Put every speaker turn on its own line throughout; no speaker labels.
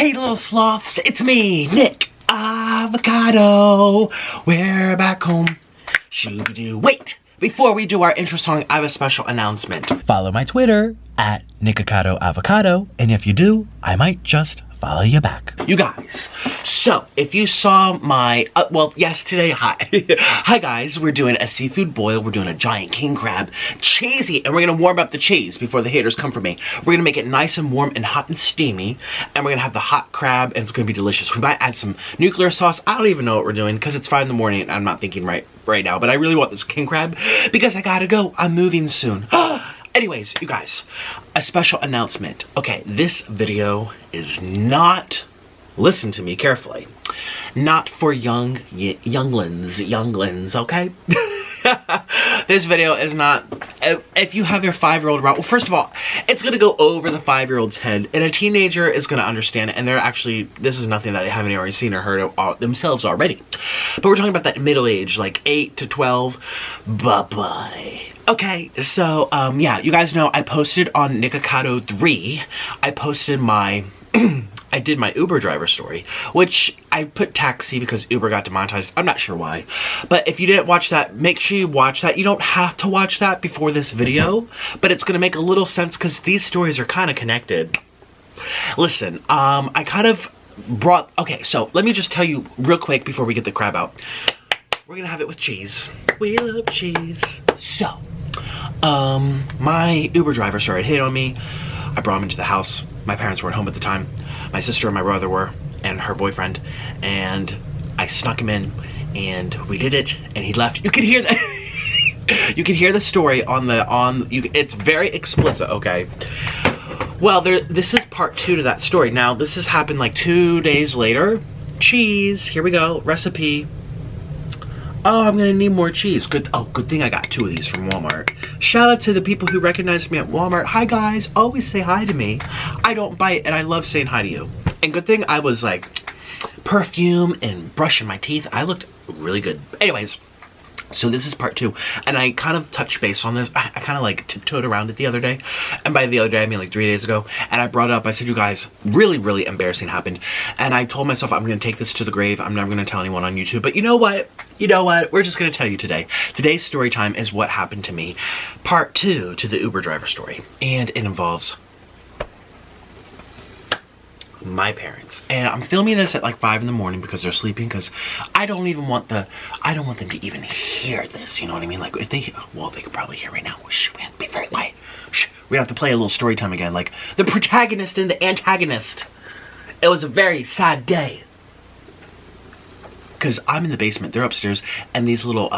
Hey little sloths, it's me, Nick Avocado. We're back home. Shoo-doo. Wait, before we do our intro song, I have a special announcement. Follow my Twitter at Nikocado Avocado, and if you do, I might just follow you back. You guys, so if you saw my, yesterday, hi guys, we're doing a seafood boil, we're doing a giant king crab, cheesy, and we're gonna warm up the cheese before the haters come for me. We're gonna make it nice and warm and hot and steamy, and we're gonna have the hot crab, and it's gonna be delicious. We might add some nuclear sauce. I don't even know what we're doing, because it's 5 in the morning, and I'm not thinking right now, but I really want this king crab, because I gotta go, I'm moving soon. Anyways, you guys, a special announcement. Okay, this video is not, listen to me carefully, not for younglings, okay? This video is not, if you have your 5-year-old around, well, first of all, it's gonna go over the 5-year-old's head, and a teenager is gonna understand it, and they're actually, this is nothing that they haven't already seen or heard of themselves already. But we're talking about that middle age, like 8 to 12, bye-bye. Okay, so, yeah, you guys know I posted on Nikocado 3, I posted my, I did my Uber driver story, which I put taxi because Uber got demonetized. I'm not sure why. But if you didn't watch that, make sure you watch that. You don't have to watch that before this video, but it's going to make a little sense because these stories are kind of connected. Listen, I kind of brought, okay, so let me just tell you real quick before we get the crab out. We're going to have it with cheese. We love cheese. So, my Uber driver started hitting on me. I brought him into the house. My parents weren't home at the time. My sister and my brother were, and her boyfriend, and I snuck him in, and we did it, and he left. You can hear that. You can hear the story it's very explicit, okay? Well, this is part 2 to that story. Now, this has happened like 2 days later. Cheese, here we go, recipe. Oh, I'm gonna need more cheese. Good thing I got 2 of these from Walmart. Shout out to the people who recognized me at Walmart. Hi guys, always say hi to me. I don't bite and I love saying hi to you. And good thing I was like perfume and brushing my teeth. I looked really good. Anyways, so this is part 2, and I kind of touched base on this. I kind of like tiptoed around it the other day, and by the other day I mean like 3 days ago, and I brought it up. I said, you guys, really embarrassing happened, and I told myself I'm gonna take this to the grave. I'm never gonna tell anyone on YouTube, but you know what, we're just gonna tell you today. Today's story time is what happened to me, part 2 to the Uber driver story, and it involves my parents. And I'm filming this at like 5 in the morning because they're sleeping, because I don't want them to even hear this, you know what I mean? Like if they, well, they could probably hear right now. Shh, we have to be very quiet. Shh, we have to play a little story time again, like the protagonist and the antagonist. It was a very sad day. Because I'm in the basement, they're upstairs, and these little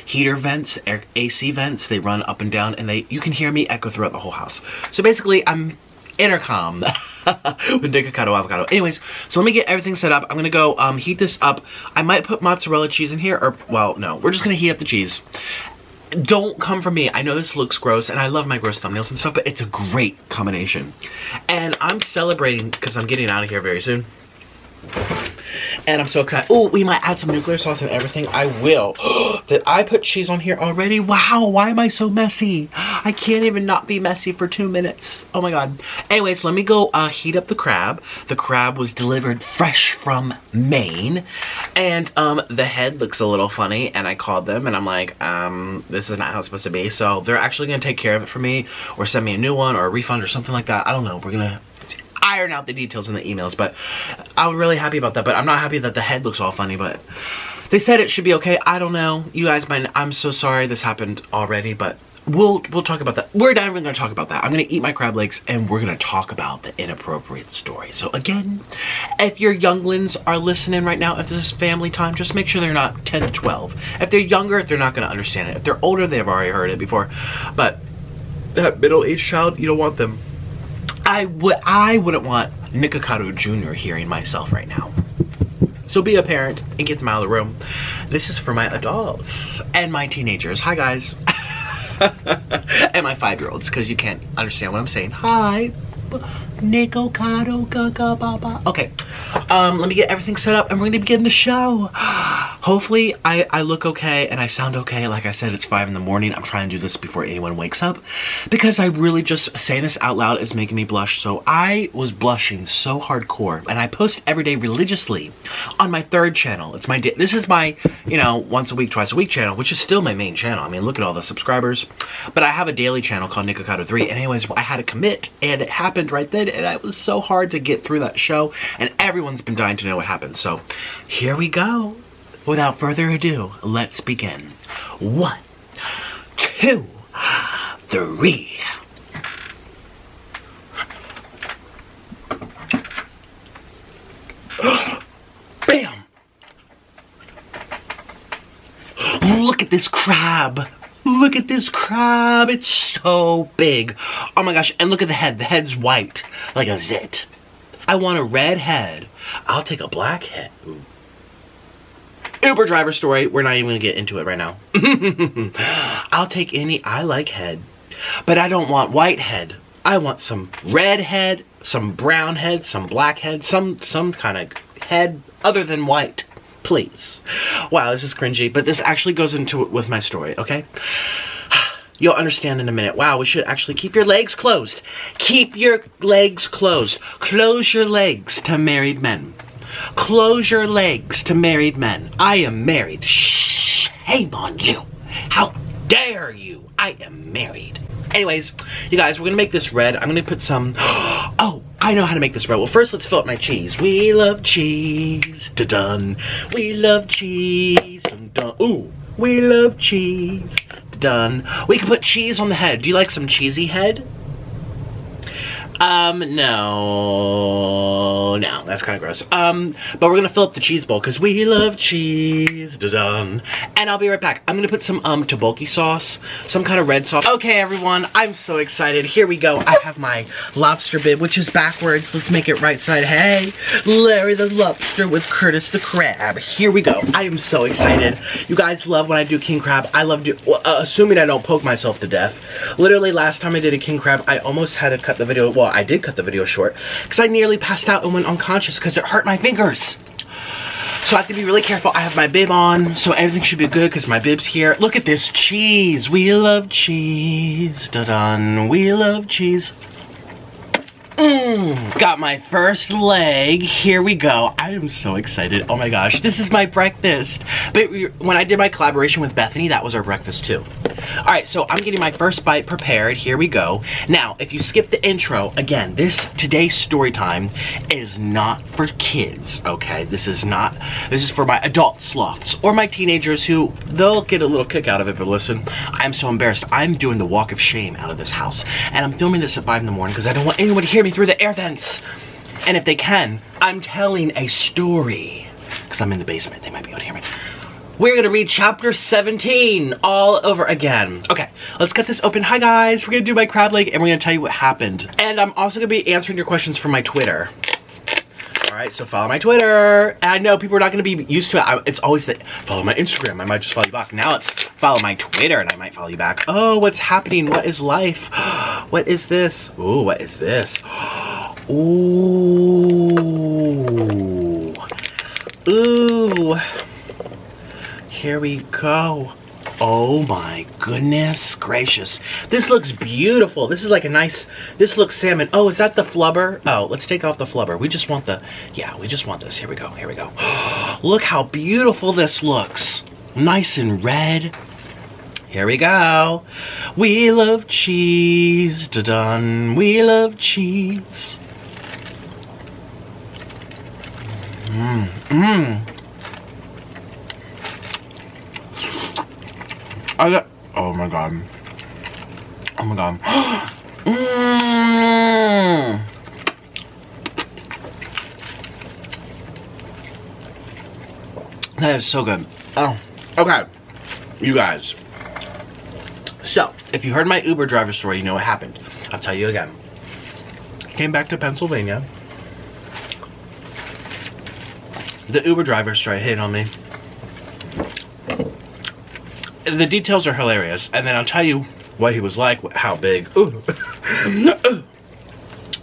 heater vents, AC vents, they run up and down, and you can hear me echo throughout the whole house. So basically, I'm intercom with Nikocado Avocado. Anyways, so let me get everything set up. I'm gonna go heat this up. I might put mozzarella cheese in here, or, well, no, we're just gonna heat up the cheese. Don't come for me. I know this looks gross, and I love my gross thumbnails and stuff, but it's a great combination. And I'm celebrating because I'm getting out of here very soon. And I'm so excited. Oh, we might add some nuclear sauce and everything. I will. Did I put cheese on here already? Wow, why am I so messy? I can't even not be messy for 2 minutes. Oh my god. Anyways, let me go heat up the crab. The crab was delivered fresh from Maine. And the head looks a little funny, and I called them and I'm like, this is not how it's supposed to be. So they're actually gonna take care of it for me, or send me a new one or a refund or something like that. I don't know. We're gonna iron out the details in the emails, but I'm really happy about that. But I'm not happy that the head looks all funny, but they said it should be okay. I don't know. You guys might, I'm so sorry this happened already, but we'll talk about that. We're not even gonna talk about that. I'm gonna eat my crab legs, and we're gonna talk about the inappropriate story. So again, if your younglings are listening right now, if this is family time, just make sure they're not 10 to 12. If they're younger, they're not gonna understand it. If they're older, they've already heard it before. But that middle-aged child, you don't want them. I wouldn't want Nikocado Jr. hearing myself right now. So be a parent and get them out of the room. This is for my adults and my teenagers. Hi guys. And my 5-year-olds, because you can't understand what I'm saying. Hi. Nikocado gaga baba. Okay. Let me get everything set up and we're gonna begin the show. hopefully I look okay and I sound okay. Like I said, it's 5 in the morning. I'm trying to do this before anyone wakes up because I really just saying this out loud is making me blush. So I was blushing so hardcore, and I post every day religiously on my 3rd channel. It's my this is my, you know, once a week, twice a week channel, which is still my main channel. I mean, look at all the subscribers. But I have a daily channel called Nikocado 3. And anyways, I had to commit, and it happened right then, and it was so hard to get through that show, and everyone's been dying to know what happened. So here we go. Without further ado, let's begin. 1, 2, 3. Bam! Look at this crab. Look at this crab. It's so big. Oh my gosh. And look at the head. The head's white, like a zit. I want a red head. I'll take a black head. Ooh. Uber driver story. We're not even gonna get into it right now. I'll take any. I like head, but I don't want white head. I want some red head, some brown head, some black head, some kind of head other than white, please. Wow, this is cringy, but this actually goes into it with my story, okay? You'll understand in a minute. Wow, we should actually keep your legs closed. Keep your legs closed. Close your legs to married men. Close your legs to married men. I am married. Shame on you. How dare you? I am married. Anyways, you guys, we're gonna make this red. I'm gonna put some, oh, I know how to make this red. Well, first let's fill up my cheese. We love cheese, dun-dun. We love cheese, dun-dun. Ooh, we love cheese, dun-dun. We can put cheese on the head. Do you like some cheesy head? No, that's kind of gross. But we're gonna fill up the cheese bowl because we love cheese, dun. And I'll be right back. I'm gonna put some tteokbokki sauce, some kind of red sauce. Okay, everyone, I'm so excited. Here we go. I have my lobster bib, which is backwards. Let's make it right side. Hey, Larry the lobster with Curtis the crab. Here we go. I am so excited. You guys love when I do king crab. I love do, assuming I don't poke myself to death. Literally, last time I did a king crab, I almost had to cut the video. Well, I did cut the video short because I nearly passed out and went unconscious because it hurt my fingers. So I have to be really careful. I have my bib on, so everything should be good because my bib's here. Look at this cheese. We love cheese. Dun-dun. We love cheese. Got my first leg. Here we go. I am so excited. Oh my gosh, this is my breakfast. But when I did my collaboration with Bethany, that was our breakfast too. All right, so I'm getting my first bite prepared. Here we go. Now, if you skip the intro, again, today's story time is not for kids, okay? This is for my adult sloths or my teenagers who they'll get a little kick out of it, but listen, I'm so embarrassed. I'm doing the walk of shame out of this house, and I'm filming this at 5 in the morning because I don't want anyone to hear me through the air vents. And if they can, I'm telling a story because I'm in the basement. They might be able to hear me. We're gonna read chapter 17 all over again. Okay, let's get this open. Hi guys, we're gonna do my crab leg and we're gonna tell you what happened. And I'm also gonna be answering your questions from my Twitter. All right, so follow my Twitter. And I know people are not gonna be used to it. It's always that, follow my Instagram, I might just follow you back. Now it's follow my Twitter and I might follow you back. Oh, what's happening? What is life? What is this? Ooh, what is this? Ooh. Ooh. Here we go. Oh my goodness gracious. This looks beautiful. This is like a nice, this looks salmon. Oh, is that the flubber? Oh, let's take off the flubber. We just want the, yeah, we just want this. Here we go, here we go. Look how beautiful this looks. Nice and red. Here we go. We love cheese, dun. We love cheese. Oh my god. Oh my god. That is so good. Oh, okay. You guys. So, if you heard my Uber driver story, you know what happened. I'll tell you again. Came back to Pennsylvania. The Uber driver started hitting on me. The details are hilarious, and then I'll tell you what he was like, how big. Ooh.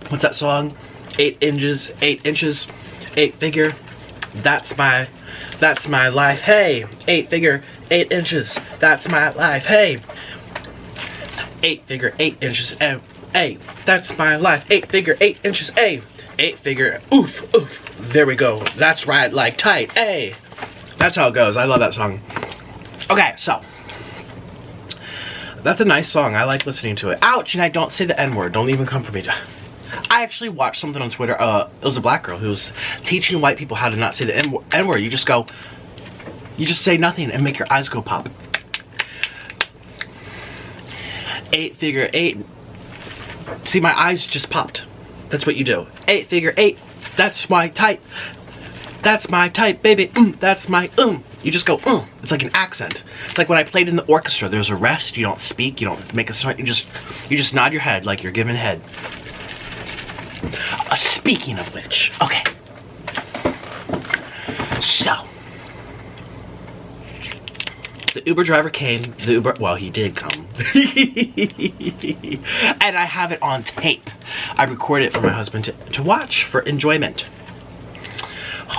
What's that song? 8 inches, 8 figure. That's my life. Hey, 8-figure, 8 inches. That's my life. Hey, 8-figure, 8 inches. Hey, that's my life. 8-figure, 8 inches. Hey, 8-figure. Oof, oof. There we go. That's right, like tight. Hey, that's how it goes. I love that song. Okay, so that's a nice song. I like listening to it. Ouch, and I don't say the N-word. Don't even come for me. I actually watched something on Twitter. It was a black girl who was teaching white people how to not say the N-word. You just say nothing and make your eyes go pop. 8-figure 8. See, my eyes just popped. That's what you do. 8-figure 8. That's my type. That's my type, baby. That's my You just go It's like an accent. It's like when I played in the orchestra. There's a rest. You don't speak. You don't make a sound. You just nod your head like you're giving head. Speaking of which, okay. So, the Uber driver came. Well, he did come. And I have it on tape. I recorded it for my husband to watch for enjoyment.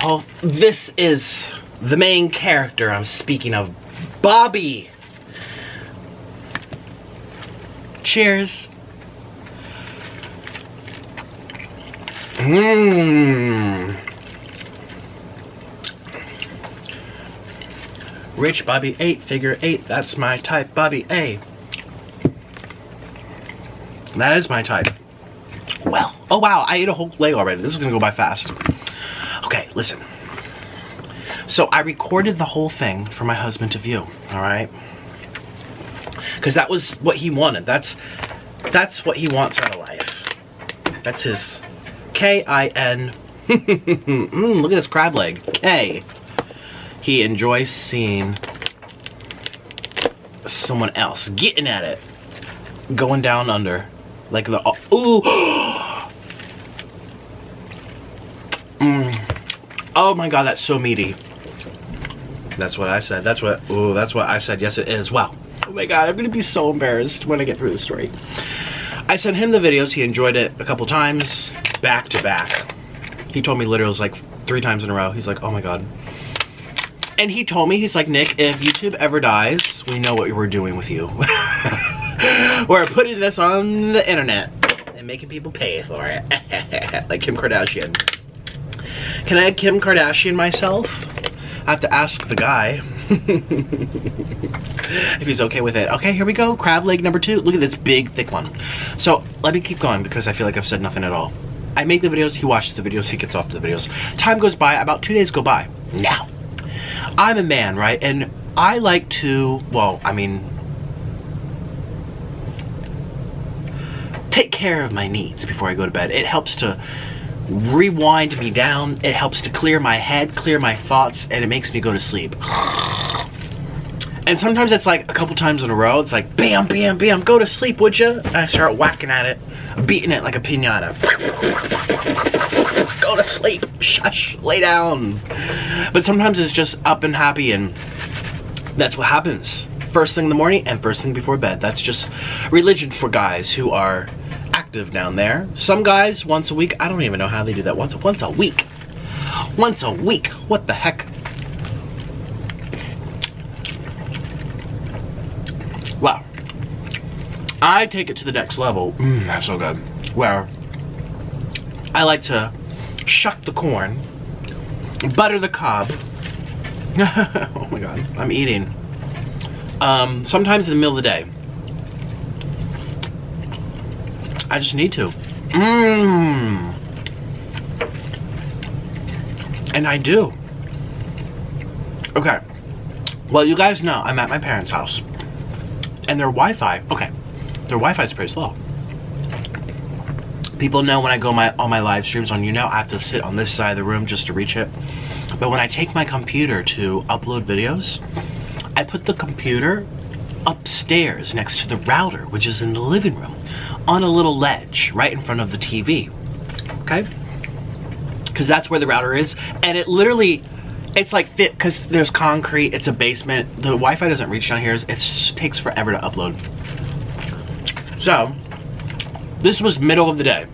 Oh, this is the main character I'm speaking of, Bobby. Cheers. Rich Bobby 8-figure 8. That's my type, Bobby A. That is my type. Well, oh wow, I ate a whole leg already. This is gonna go by fast. Okay, listen. So I recorded the whole thing for my husband to view, alright? Because that was what he wanted. That's what he wants out of life. That's his K-I-N. Look at this crab leg. K. He enjoys seeing someone else getting at it. Going down under. Like the... Ooh! Oh my god, that's so meaty. That's what I said. That's what I said. Yes, it is. Wow. Oh my god, I'm gonna be so embarrassed when I get through the story. I sent him the videos. He enjoyed it a couple times, back to back. He told me literally it was like 3 times in a row. He's like, oh my god. And he told me, he's like, Nick, if YouTube ever dies, we know what we're doing with you. We're putting this on the internet and making people pay for it. Like Kim Kardashian. Can I Kim Kardashian myself? I have to ask the guy if he's okay with it. Okay, here we go. Crab leg number 2. Look at this big, thick one. So let me keep going because I feel like I've said nothing at all. I make the videos, he watches the videos, he gets off to the videos. Time goes by, about 2 days go by. Now, I'm a man, right? And I like to, well, I mean, take care of my needs before I go to bed. It helps to rewind me down. It helps to clear my head, clear my thoughts, and it makes me go to sleep. And sometimes it's like a couple times in a row, it's like, bam, bam, bam, go to sleep, would you? And I start whacking at it, beating it like a piñata. Go to sleep, shush, lay down. But sometimes it's just up and happy, and that's what happens. First thing in the morning and first thing before bed. That's just religion for guys who are active down there. Some guys once a week. I don't even know how they do that. Once a week. Once a week. What the heck? Well, I take it to the next level. That's so good. Where I like to shuck the corn, butter the cob. Oh my god, I'm eating. Sometimes in the middle of the day. I just need to. And I do. Okay. Well, you guys know I'm at my parents' house. And their Wi-Fi, okay, their Wi-Fi is pretty slow. People know when I go on my live streams on I have to sit on this side of the room just to reach it. But when I take my computer to upload videos, I put the computer upstairs next to the router, which is in the living room, on a little ledge right in front of the TV, okay? Because that's where the router is, and it literally, it's like fit, because there's concrete, it's a basement, the Wi-Fi doesn't reach down here, it takes forever to upload. So, this was middle of the day.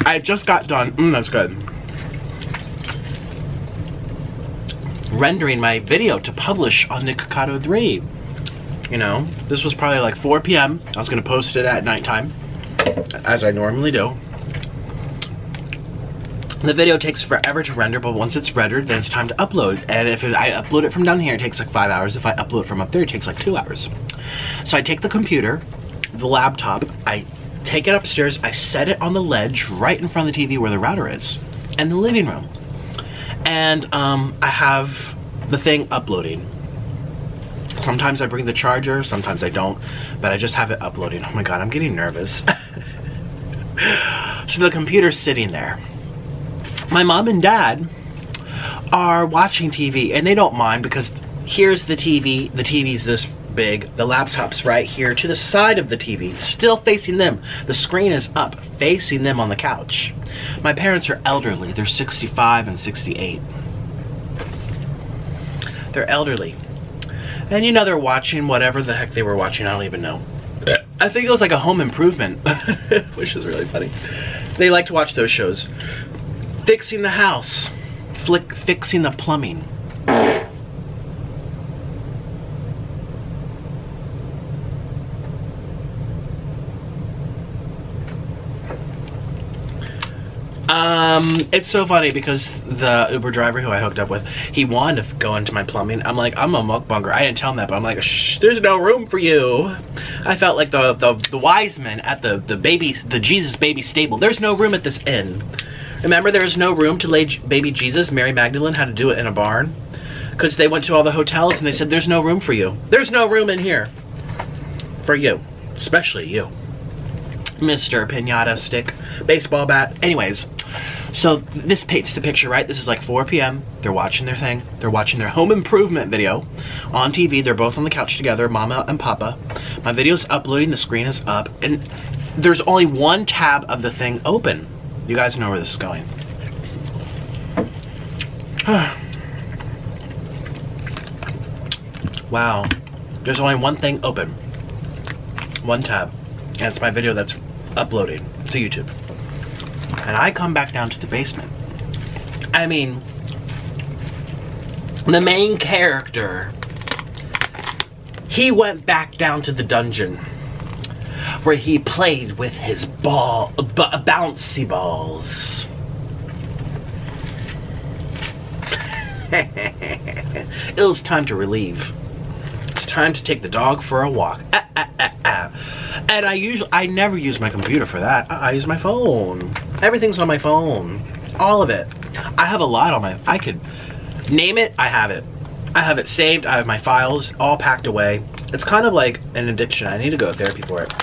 I just got done, that's good, rendering my video to publish on Nikocado 3. You know, this was probably like 4 p.m. I was gonna post it at nighttime, as I normally do. The video takes forever to render, but once it's rendered, then it's time to upload. And if I upload it from down here, it takes like 5 hours. If I upload it from up there, it takes like 2 hours. So I take the computer, the laptop, I take it upstairs, I set it on the ledge right in front of the TV where the router is, and the living room. And I have the thing uploading. Sometimes I bring the charger, sometimes I don't, but I just have it uploading. Oh my God, I'm getting nervous. So the computer's sitting there. My mom and dad are watching TV, and they don't mind because here's the TV. The TV's this big. The laptop's right here to the side of the TV, still facing them. The screen is up, facing them on the couch. My parents are elderly. They're 65 and 68. They're elderly. And you know, they're watching whatever the heck they were watching. I don't even know. I think it was like a home improvement, which is really funny. They like to watch those shows. Fixing the house, fixing the plumbing. It's so funny because the Uber driver who I hooked up with, he wanted to go into my plumbing. I'm like, I'm a mukbanger. I didn't tell him that, but I'm like, shh, there's no room for you. I felt like the wise men at the Jesus baby stable. There's no room at this inn. Remember, there was no room to lay baby Jesus. Mary Magdalene had to do it in a barn because they went to all the hotels and they said, there's no room for you. There's no room in here for you, especially you, Mr. Pinata Stick, baseball bat. Anyways, so this paints the picture, right? This is like 4 p.m. They're watching their thing. They're watching their home improvement video on TV. They're both on the couch together, Mama and Papa. My video's uploading. The screen is up. And there's only one tab of the thing open. You guys know where this is going. Wow. There's only one thing open. One tab. And it's my video that's uploading to YouTube. And I come back down to the basement. I mean, the main character, he went back down to the dungeon where he played with his bouncy balls. It was time to relieve. It's time to take the dog for a walk. And I never use my computer for that. I use my phone. Everything's on my phone. All of it. I have a lot on I could name it, I have it. I have it saved, I have my files all packed away. It's kind of like an addiction. I need to go to therapy for it.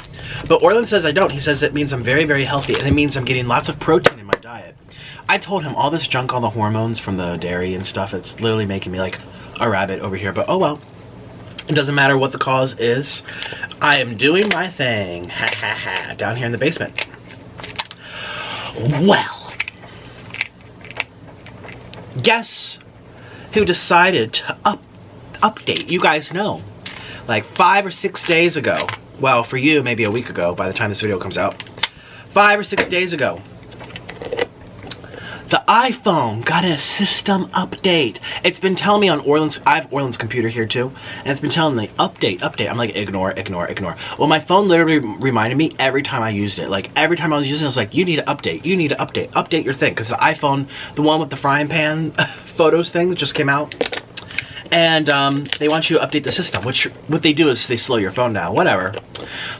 But Orland says I don't. He says it means I'm very, very healthy, and it means I'm getting lots of protein in my diet. I told him all this junk, all the hormones from the dairy and stuff, it's literally making me like a rabbit over here, but oh well. It doesn't matter what the cause is. I am doing my thing. Ha ha ha. Down here in the basement. Well. Guess who decided to update? You guys know. Like 5 or 6 days ago. Well, for you, maybe a week ago by the time this video comes out. 5 or 6 days ago. The iPhone got a system update. It's been telling me on I have Orland's computer here too, and it's been telling me update. I'm like, ignore. Well, my phone literally reminded me every time I used it. Like every time I was using it, I was like, you need to update your thing. Because the iPhone, the one with the frying pan photos thing that just came out, and they want you to update the system, which what they do is they slow your phone down, whatever.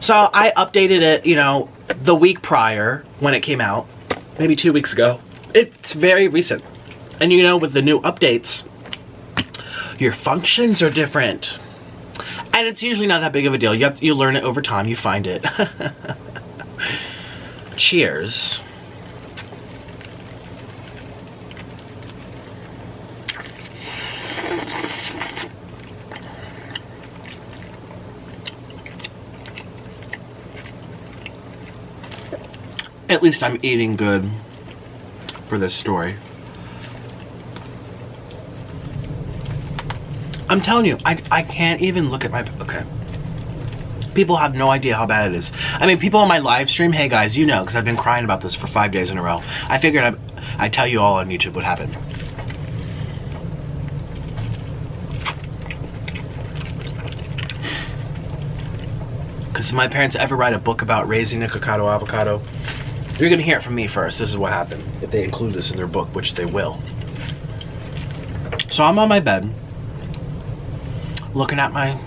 So I updated it, you know, the week prior when it came out, maybe 2 weeks ago. It's very recent. And you know, with the new updates, your functions are different. And it's usually not that big of a deal. You learn it over time, you find it. Cheers. At least I'm eating good for this story. I'm telling you, I can't even look at my, okay. People have no idea how bad it is. I mean, people on my live stream, hey guys, you know, because I've been crying about this for 5 days in a row. I figured I'd tell you all on YouTube what happened. Because if my parents ever write a book about raising Nikocado avocado, you're gonna hear it from me first. This is what happened. If they include this in their book, which they will. So I'm on my bed, looking at my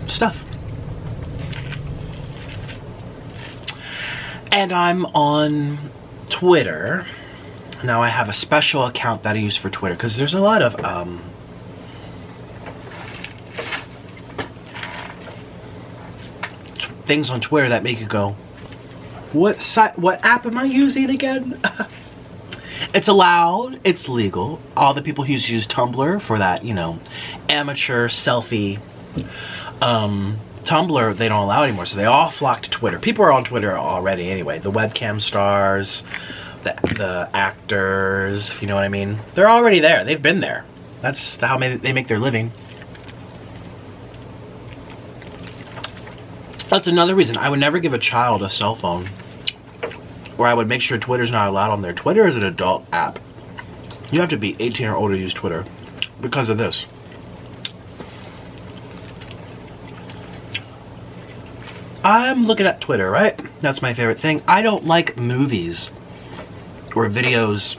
stuff. And I'm on Twitter. Now I have a special account that I use for Twitter, because there's a lot of things on Twitter that make you go, what app am I using again? It's allowed, it's legal. All the people who use Tumblr for that, you know, amateur selfie. Tumblr, they don't allow anymore, so they all flock to Twitter. People are on Twitter already anyway. The webcam stars, the actors, if you know what I mean. They're already there. They've been there. That's how they make their living. That's another reason I would never give a child a cell phone, or I would make sure Twitter's not allowed on there. Twitter is an adult app. You have to be 18 or older to use Twitter because of this. I'm looking at Twitter, right? That's my favorite thing. I don't like movies or videos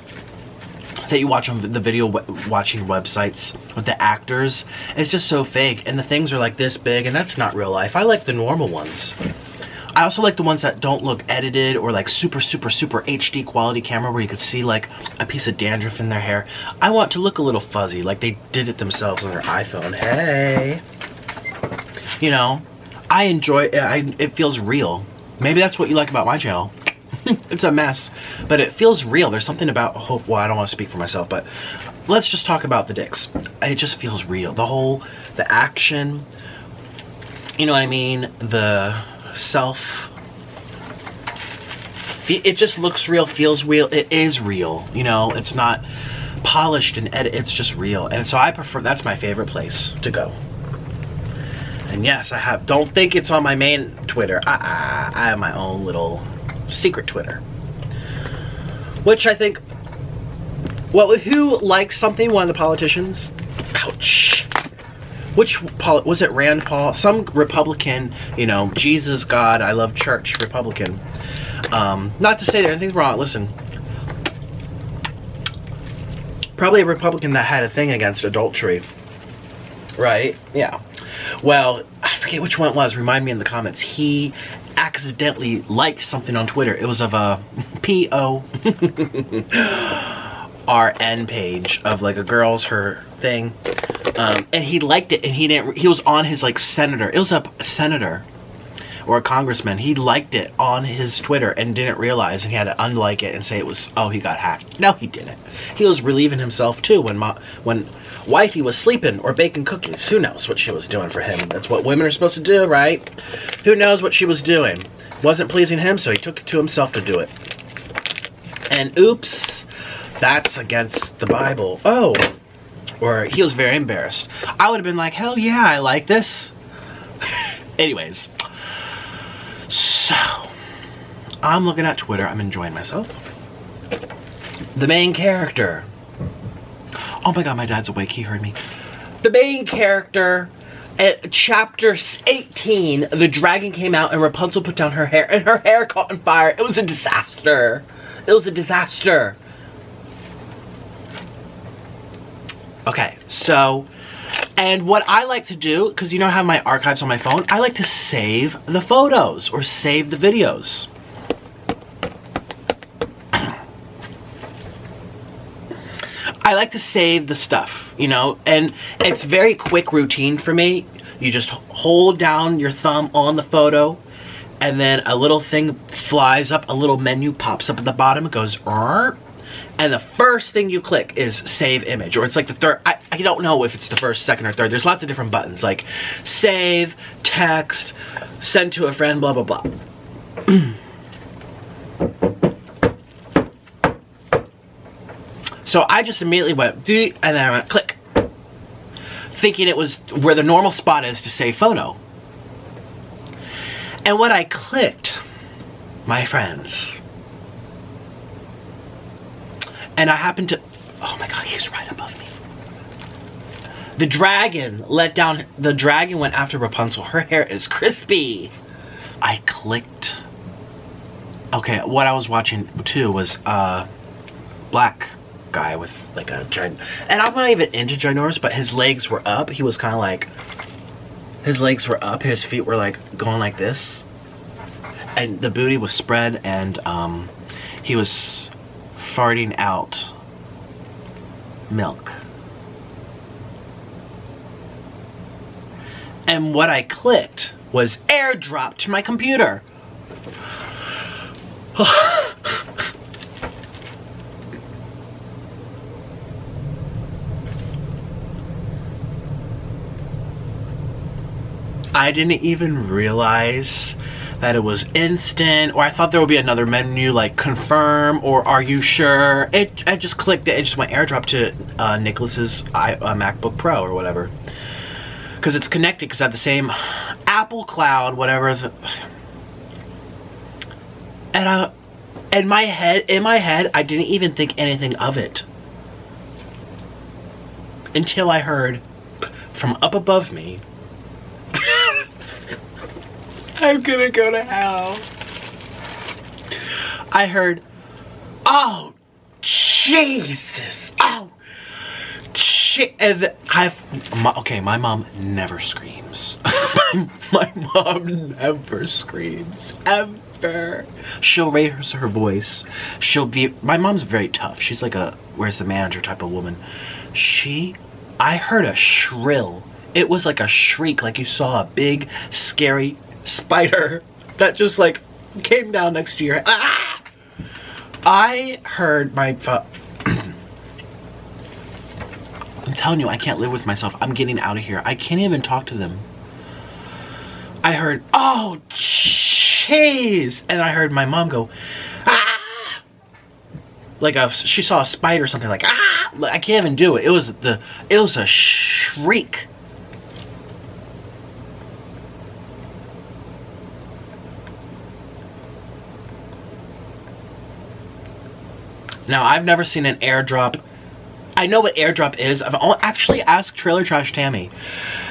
that you watch on the video watching websites with the actors. It's just so fake, and the things are like this big, and that's not real life. I like the normal ones. I also like the ones that don't look edited, or like super HD quality camera where you could see like a piece of dandruff in their hair. I want to look a little fuzzy, like they did it themselves on their iPhone. Hey, you know, I enjoy it. It feels real. Maybe that's what you like about my channel. It's a mess, but it feels real. There's something about, well, I don't want to speak for myself, but let's just talk about the dicks. It just feels real. The action, you know what I mean? The it just looks real, feels real. It is real, you know? It's not polished and edited. It's just real. And so I prefer, that's my favorite place to go. And yes, don't think it's on my main Twitter. I have my own little secret Twitter, which I think, well, who likes something? One of the politicians, ouch, was it Rand Paul, some Republican, you know, Jesus, God, I love church Republican, not to say that anything's wrong, listen, probably a Republican that had a thing against adultery, right? Yeah, well, I forget which one it was, remind me in the comments. He accidentally liked something on Twitter. It was of a PORN page of like a girl's, her thing, and he liked it, and he was on his like senator, it was a senator or a congressman, he liked it on his Twitter and didn't realize, and he had to unlike it and say it was, oh, he got hacked. No, he didn't. He was relieving himself too when wifey was sleeping or baking cookies. Who knows what she was doing for him? That's what women are supposed to do, right? Who knows what she was doing? Wasn't pleasing him, so he took it to himself to do it. And oops, that's against the Bible. Oh, or he was very embarrassed. I would have been like, hell yeah, I like this. Anyways, so I'm looking at Twitter. I'm enjoying myself. The main character. Oh my god, my dad's awake. He heard me. The main character, at chapter 18, the dragon came out and Rapunzel put down her hair and her hair caught on fire. It was a disaster. It was a disaster. Okay, so, and what I like to do, because you know I have my archives on my phone, I like to save the photos or save the videos. I like to save the stuff, you know, and it's very quick routine for me. You just hold down your thumb on the photo, and then a little thing flies up, a little menu pops up at the bottom, it goes, and the first thing you click is save image, or it's like the third, I don't know if it's the first, second, or third. There's lots of different buttons, like save, text, send to a friend, blah, blah, blah. So I just immediately went, and then I went, click, thinking it was where the normal spot is to save photo. And when I clicked, my friends, and I happened to, oh my God, he's right above me. The dragon went after Rapunzel. Her hair is crispy. I clicked. Okay, what I was watching too was black guy with like a giant, and I'm not even into ginormous, but his legs were up. He was kind of like, his legs were up, his feet were like going like this, and the booty was spread, and he was farting out milk. And what I clicked was airdrop to my computer. I didn't even realize that it was instant, or I thought there would be another menu like confirm or are you sure. I just clicked it. It just went airdrop to Nicholas's MacBook Pro or whatever, because it's connected, because I have the same Apple Cloud, whatever. And in my head, I didn't even think anything of it until I heard from up above me, I'm gonna go to hell. I heard, oh, Jesus, oh, shit. And okay, my mom never screams. my mom never screams, ever. She'll raise her voice. My mom's very tough. She's like a, where's the manager type of woman. I heard a shrill. It was like a shriek, like you saw a big, scary spider that just like came down next to your head. Ah! I heard my I'm telling you, I can't live with myself. I'm getting out of here. I can't even talk to them. I heard, oh, jeez. And I heard my mom go, ah! Like she saw a spider or something, like, ah! I can't even do it. It was a shriek. Now, I've never seen an airdrop. I know what airdrop is. I've actually asked Trailer Trash Tammy.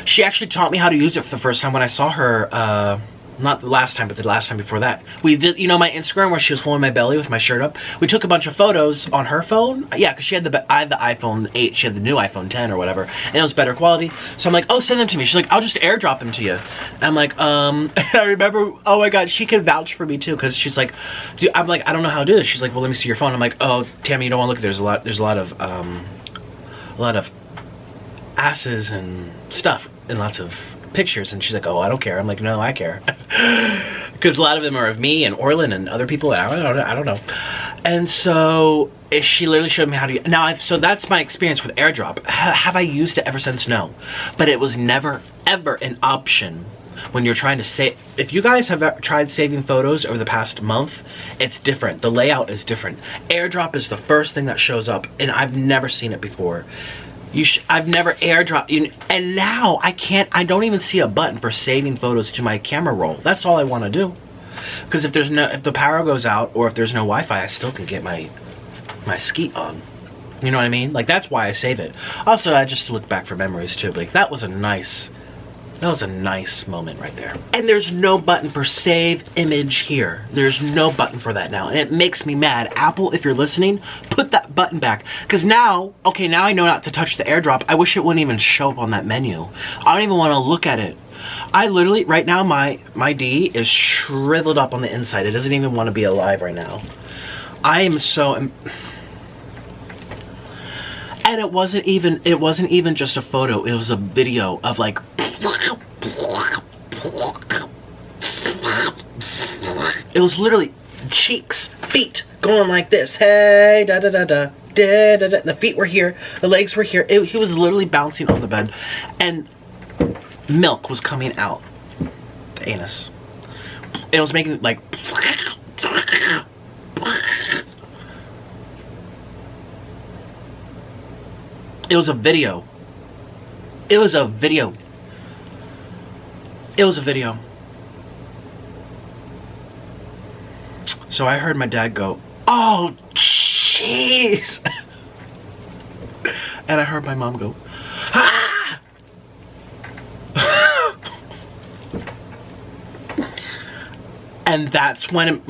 She actually taught me how to use it for the first time when I saw her, not the last time, but the last time before that. We did, you know, my Instagram where she was holding my belly with my shirt up. We took a bunch of photos on her phone. Yeah, because she had I had the iPhone 8. She had the new iPhone 10 or whatever. And it was better quality. So I'm like, oh, send them to me. She's like, I'll just airdrop them to you. And I'm like, I remember, oh my God, she can vouch for me too. Because she's like, I'm like, I don't know how to do this. She's like, well, let me see your phone. I'm like, oh, Tammy, you don't want to look. There's a lot of asses and stuff and lots of pictures. And she's like, oh, I don't care. I'm like, no, I care. Because a lot of them are of me and Orlin and other people. I don't know. And so she literally showed me how to. Now, so that's my experience with airdrop. Have I used it ever since? No. But it was never, ever an option when you're trying to save. If you guys have tried saving photos over the past month, it's different. The layout is different. Airdrop is the first thing that shows up, and I've never seen it before. I've never airdropped, and now I don't even see a button for saving photos to my camera roll. That's all I want to do. Because if the power goes out or if there's no Wi-Fi, I still can get my skeet on. You know what I mean? Like, that's why I save it. Also, I just look back for memories too. Like, that was a nice moment right there. And there's no button for save image here. There's no button for that now. And it makes me mad. Apple, if you're listening, put that button back. Because now I know not to touch the airdrop. I wish it wouldn't even show up on that menu. I don't even want to look at it. I literally, right now, my D is shriveled up on the inside. It doesn't even want to be alive right now. I am so... And it wasn't even just a photo. It was a video of like... It was literally cheeks, feet going like this. Hey, da da da da, da da da. The feet were here, the legs were here. He was literally bouncing on the bed, and milk was coming out the anus. It was making like. It was a video. It was a video. It was a video. So I heard my dad go, "Oh, jeez." And I heard my mom go, "Ah!" And that's when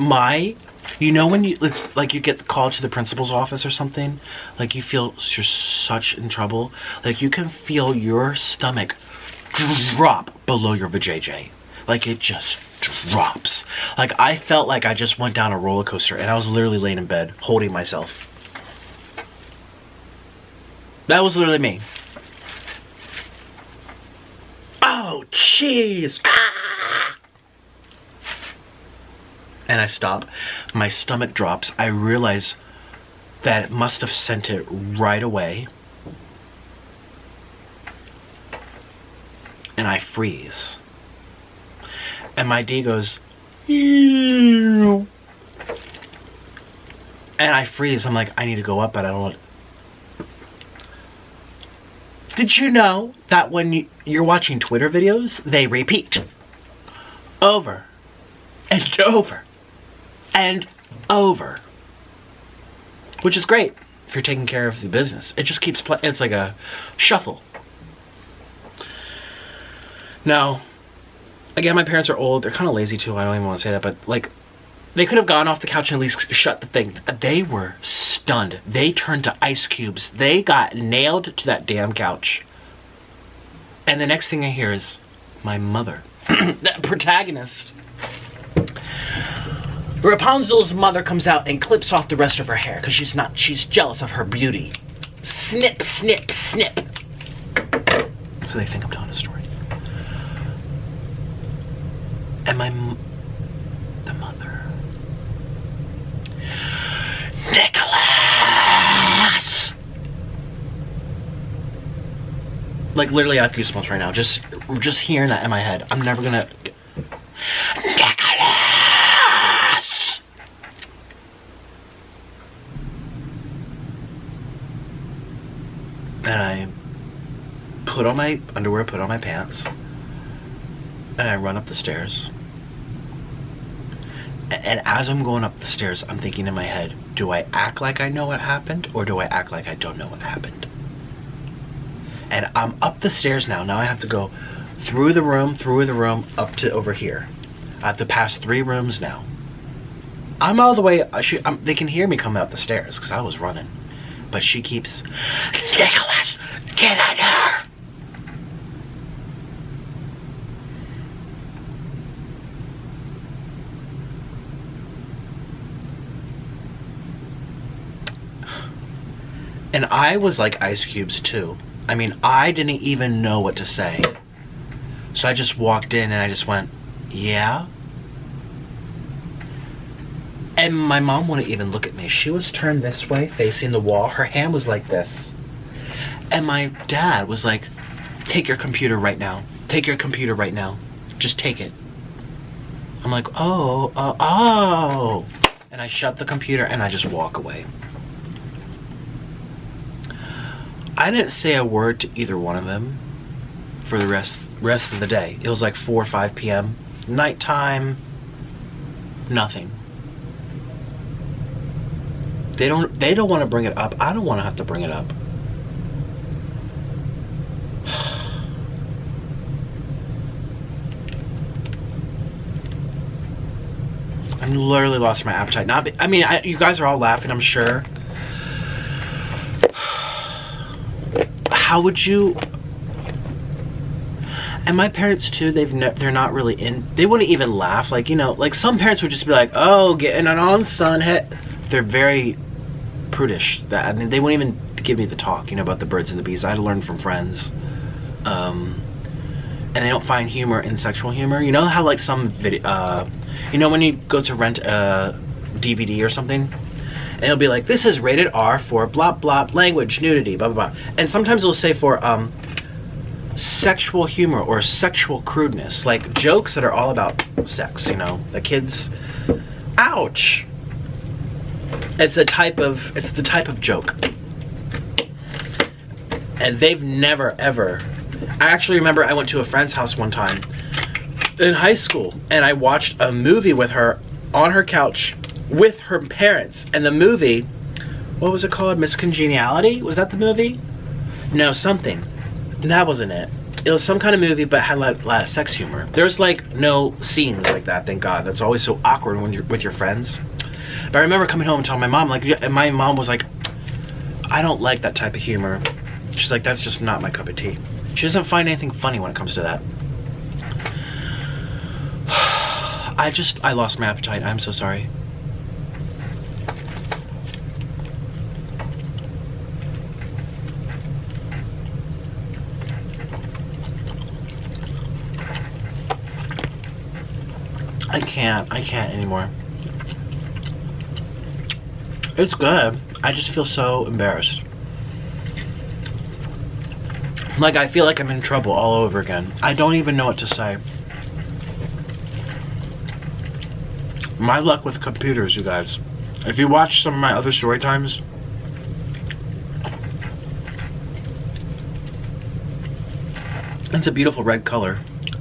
you know when it's like you get called to the principal's office or something, like you feel you're such in trouble, like you can feel your stomach drop below your vajayjay, like it just drops. Like I felt like I just went down a roller coaster, and I was literally laying in bed holding myself. That was literally me. Oh, jeez. Ah! And I stop. My stomach drops. I realize that it must have sent it right away. And I freeze. And my D goes, "Ew." And I freeze. I'm like, I need to go up, but I don't know. Did you know that when you're watching Twitter videos, they repeat over and over and over, which is great if you're taking care of the business. It just keeps playing. It's like a shuffle. Now, again, my parents are old. They're kind of lazy too. I don't even want to say that, but like, they could have gone off the couch and at least shut the thing. They were stunned. They turned to ice cubes. They got nailed to that damn couch. And the next thing I hear is my mother, the protagonist. Rapunzel's mother comes out and clips off the rest of her hair because she's jealous of her beauty. Snip, snip, snip. So they think I'm telling a story. And the mother, Nicholas! Like literally I have goosebumps right now. Just hearing that in my head. I'm never gonna... Nicholas! And I put on my underwear, put on my pants, and I run up the stairs. And as I'm going up the stairs, I'm thinking in my head, do I act like I know what happened, or do I act like I don't know what happened? And I'm up the stairs now. Now I have to go through the room, up to over here. I have to pass 3 rooms now. I'm all the way, they can hear me coming up the stairs because I was running. But she keeps, "Nicholas, get out here!" And I was like ice cubes too. I mean, I didn't even know what to say. So I just walked in and I just went, "Yeah?" And my mom wouldn't even look at me. She was turned this way, facing the wall. Her hand was like this. And my dad was like, "Take your computer right now. Take your computer right now. Just take it." I'm like, oh. And I shut the computer and I just walk away. I didn't say a word to either one of them for the rest of the day. It was like 4 or 5 p.m. Nighttime, nothing. They don't want to bring it up. I don't want to have to bring it up. I'm literally lost my appetite. You guys are all laughing, I'm sure. How would you? And my parents too, they're not really they wouldn't even laugh. Like, you know, like some parents would just be like, "Oh, getting it on, son." They're very prudish. I mean, they wouldn't even give me the talk, you know, about the birds and the bees. I had to learn from friends. And they don't find humor in sexual humor. You know how like some video, you know when you go to rent a DVD or something? And it'll be like, "This is rated R for blah blah language, nudity, blah blah blah." And sometimes it'll say for sexual humor or sexual crudeness, like jokes that are all about sex, you know, the kids. Ouch! It's the type of joke. And they've never ever. I actually remember I went to a friend's house one time in high school and I watched a movie with her on her couch with her parents. And the movie, what was it called? Miss Congeniality? Was that the movie? No, something. That wasn't it. It was some kind of movie, but had a lot of sex humor. There's like no scenes like that, thank God. That's always so awkward when you're with your friends. But I remember coming home and telling my mom, like, and my mom was like, I don't like that type of humor. She's like, that's just not my cup of tea. She doesn't find anything funny when it comes to that. I lost my appetite. I'm so sorry. I can't anymore. It's good. I just feel so embarrassed. Like, I feel like I'm in trouble all over again. I don't even know what to say. My luck with computers, you guys. If you watch some of my other story times, it's a beautiful red color.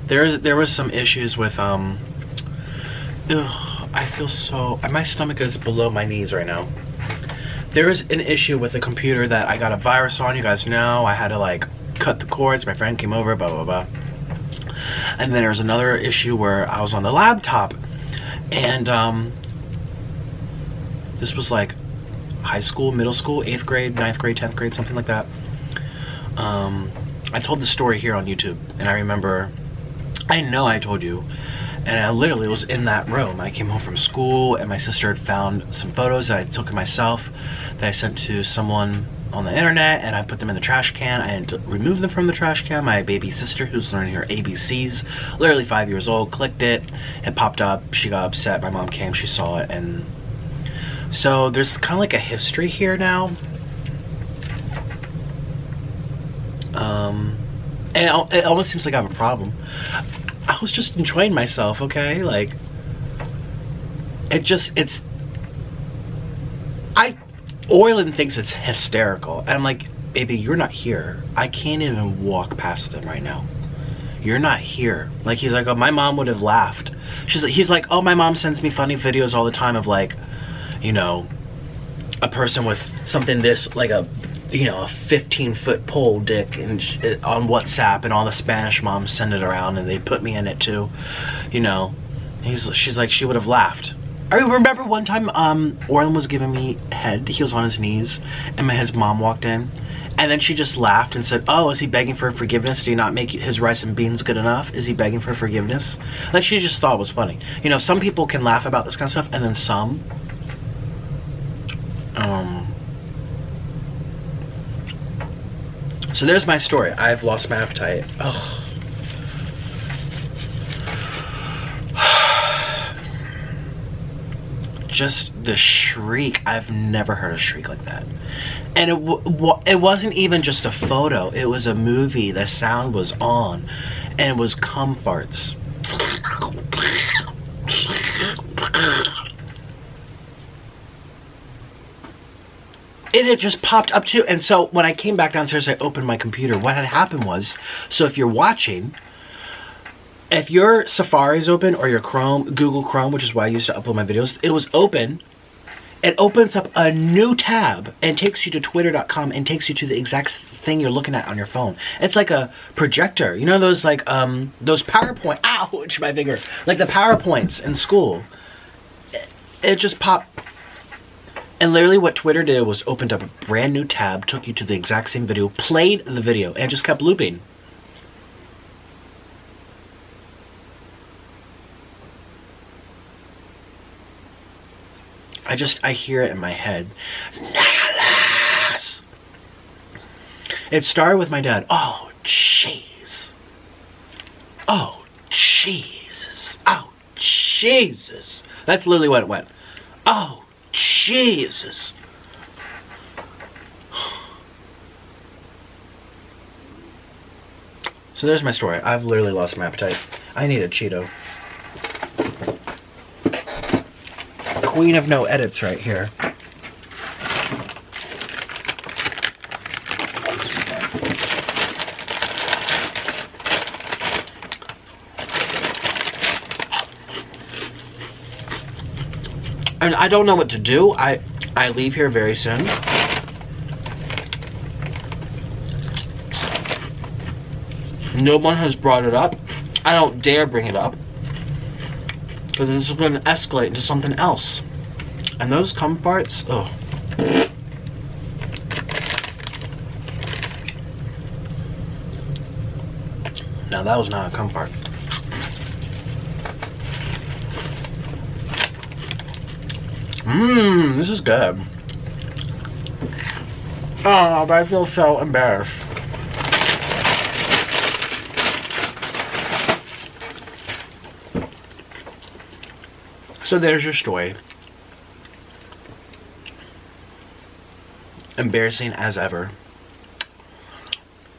There was some issues with I feel so, my stomach is below my knees right now. There is an issue with the computer that I got a virus on. You guys know I had to like cut the cords. My friend came over, blah blah blah. And then there's another issue where I was on the laptop, and this was like high school, middle school, 8th grade, 9th grade, 10th grade, something like that. I told the story here on YouTube, and I remember, I know I told you, and I literally was in that room. I came home from school, and my sister had found some photos that I took of myself that I sent to someone on the internet, and I put them in the trash can. I had to remove them from the trash can. My baby sister, who's learning her ABCs, literally 5 years old, clicked it. It popped up. She got upset. My mom came. She saw it, and so there's kind of like a history here now. And it almost seems like I have a problem. I was just enjoying myself, okay? Like, Orlin thinks it's hysterical. And I'm like, baby, you're not here. I can't even walk past them right now. You're not here. Like, he's like, oh, my mom would have laughed. He's like, oh, my mom sends me funny videos all the time of like, you know, a person with something this, like a, you know, a 15-foot pole dick and on WhatsApp, and all the Spanish moms send it around, and they put me in it too, you know. She's like, she would have laughed. I remember one time Orlin was giving me head. He was on his knees, and his mom walked in, and then she just laughed and said, oh, is he begging for forgiveness? Did he not make his rice and beans good enough? Is he begging for forgiveness? Like, she just thought it was funny. You know, some people can laugh about this kind of stuff, and then some so there's my story. I've lost my appetite. Oh. Just the shriek. I've never heard a shriek like that. And it wasn't even just a photo. It was a movie. The sound was on. And it was cum farts. And it just popped up too. And so when I came back downstairs, I opened my computer. What had happened was, so if you're watching, if your Safari is open, or your Google Chrome, which is why I used to upload my videos, it was open. It opens up a new tab and takes you to twitter.com and takes you to the exact thing you're looking at on your phone. It's like a projector. You know those like those PowerPoint, ouch, my finger. Like the PowerPoints in school. It just popped. And literally what Twitter did was opened up a brand new tab, took you to the exact same video, played the video, and just kept looping. I hear it in my head. Nicholas! It started with my dad. Oh, jeez. Oh, Jesus. Oh, Jesus. That's literally what it went. Oh, Jesus. So there's my story. I've literally lost my appetite. I need a Cheeto. Queen of no edits right here. And I don't know what to do. I leave here very soon. No one has brought it up. I don't dare bring it up, because this is going to escalate into something else. And those cum farts, oh. Now that was not a cum fart. This is good. Oh, but I feel so embarrassed. So there's your story. Embarrassing as ever.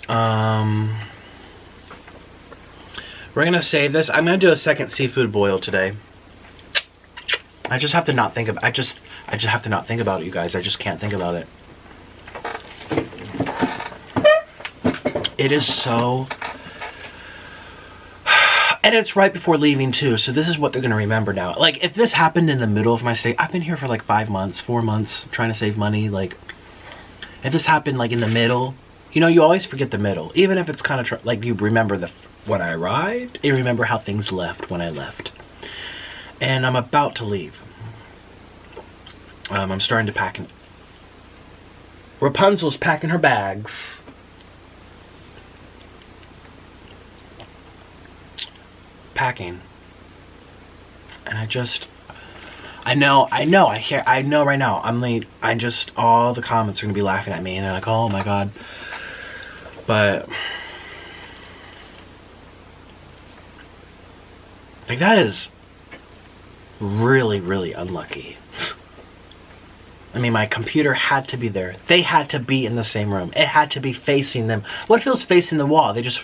We're gonna save this. I'm gonna do a second seafood boil today. I just have to not think of. I just have to not think about it, you guys. I just can't think about it. It is so. And it's right before leaving too, so this is what they're gonna remember now. Like, if this happened in the middle of my stay, I've been here for like 5 months, 4 months, trying to save money. Like, if this happened like in the middle, you know, you always forget the middle. Even if it's kind of like you remember when I arrived, you remember how things left when I left. And I'm about to leave. I'm starting to pack. Rapunzel's packing her bags. Packing. And I know right now, all the comments are gonna be laughing at me and they're like, oh my god. But like, that is really, really unlucky. I mean, my computer had to be there. They had to be in the same room. It had to be facing them. What if it was facing the wall? They just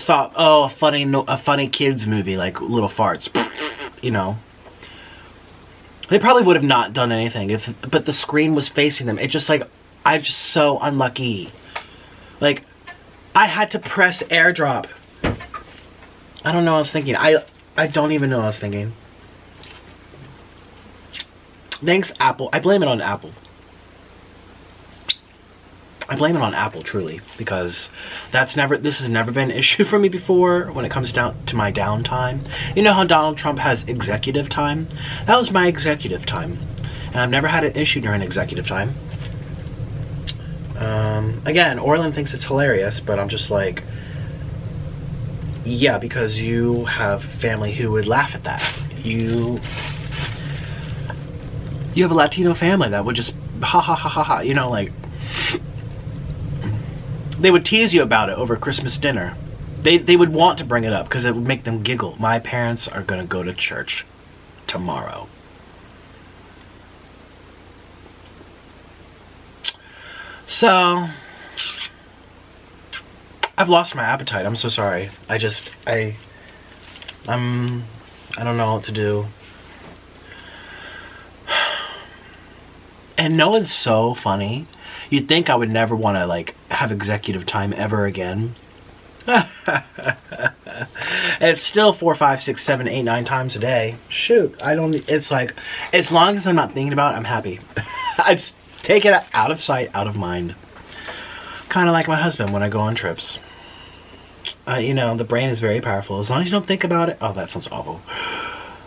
thought, oh, a funny kids movie, like little farts, you know. They probably would have not done anything but the screen was facing them. It's just like, I'm just so unlucky. Like, I had to press airdrop. I don't know what I was thinking. I don't even know what I was thinking. Thanks, Apple. I blame it on Apple. I blame it on Apple, truly, because this has never been an issue for me before when it comes down to my downtime. You know how Donald Trump has executive time? That was my executive time. And I've never had an issue during executive time. Again, Orland thinks it's hilarious, but I'm just like, yeah, because you have family who would laugh at that. You have a Latino family that would just ha ha ha ha ha, you know, like, they would tease you about it over Christmas dinner. They would want to bring it up because it would make them giggle. My parents are going to go to church tomorrow. So, I've lost my appetite. I'm so sorry. I don't know what to do. And no one's so funny. You'd think I would never want to, like, have executive time ever again. It's still 4, 5, 6, 7, 8, 9 times a day. Shoot, it's like, as long as I'm not thinking about it, I'm happy. I just take it out of sight, out of mind. Kind of like my husband when I go on trips. You know, the brain is very powerful. As long as you don't think about it. Oh, that sounds awful.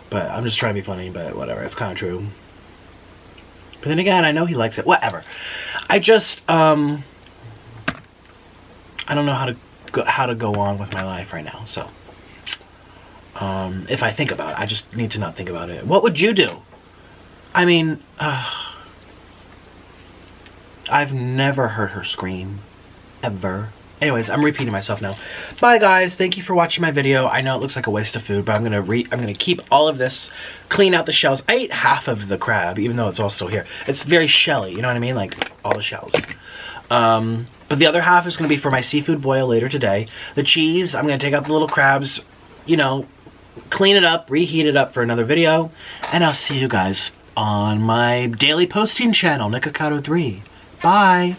But I'm just trying to be funny, but whatever. It's kind of true. But then again, I know he likes it. Whatever. I just, I don't know how to go on with my life right now. So, if I think about it, I just need to not think about it. What would you do? I mean, I've never heard her scream. Ever. Anyways, I'm repeating myself now. Bye guys, thank you for watching my video. I know it looks like a waste of food, but I'm gonna keep all of this, clean out the shells. I ate half of the crab, even though it's all still here. It's very shelly, you know what I mean? Like, all the shells. But the other half is gonna be for my seafood boil later today. The cheese, I'm gonna take out the little crabs, you know, clean it up, reheat it up for another video, and I'll see you guys on my daily posting channel, Nikocado 3. Bye!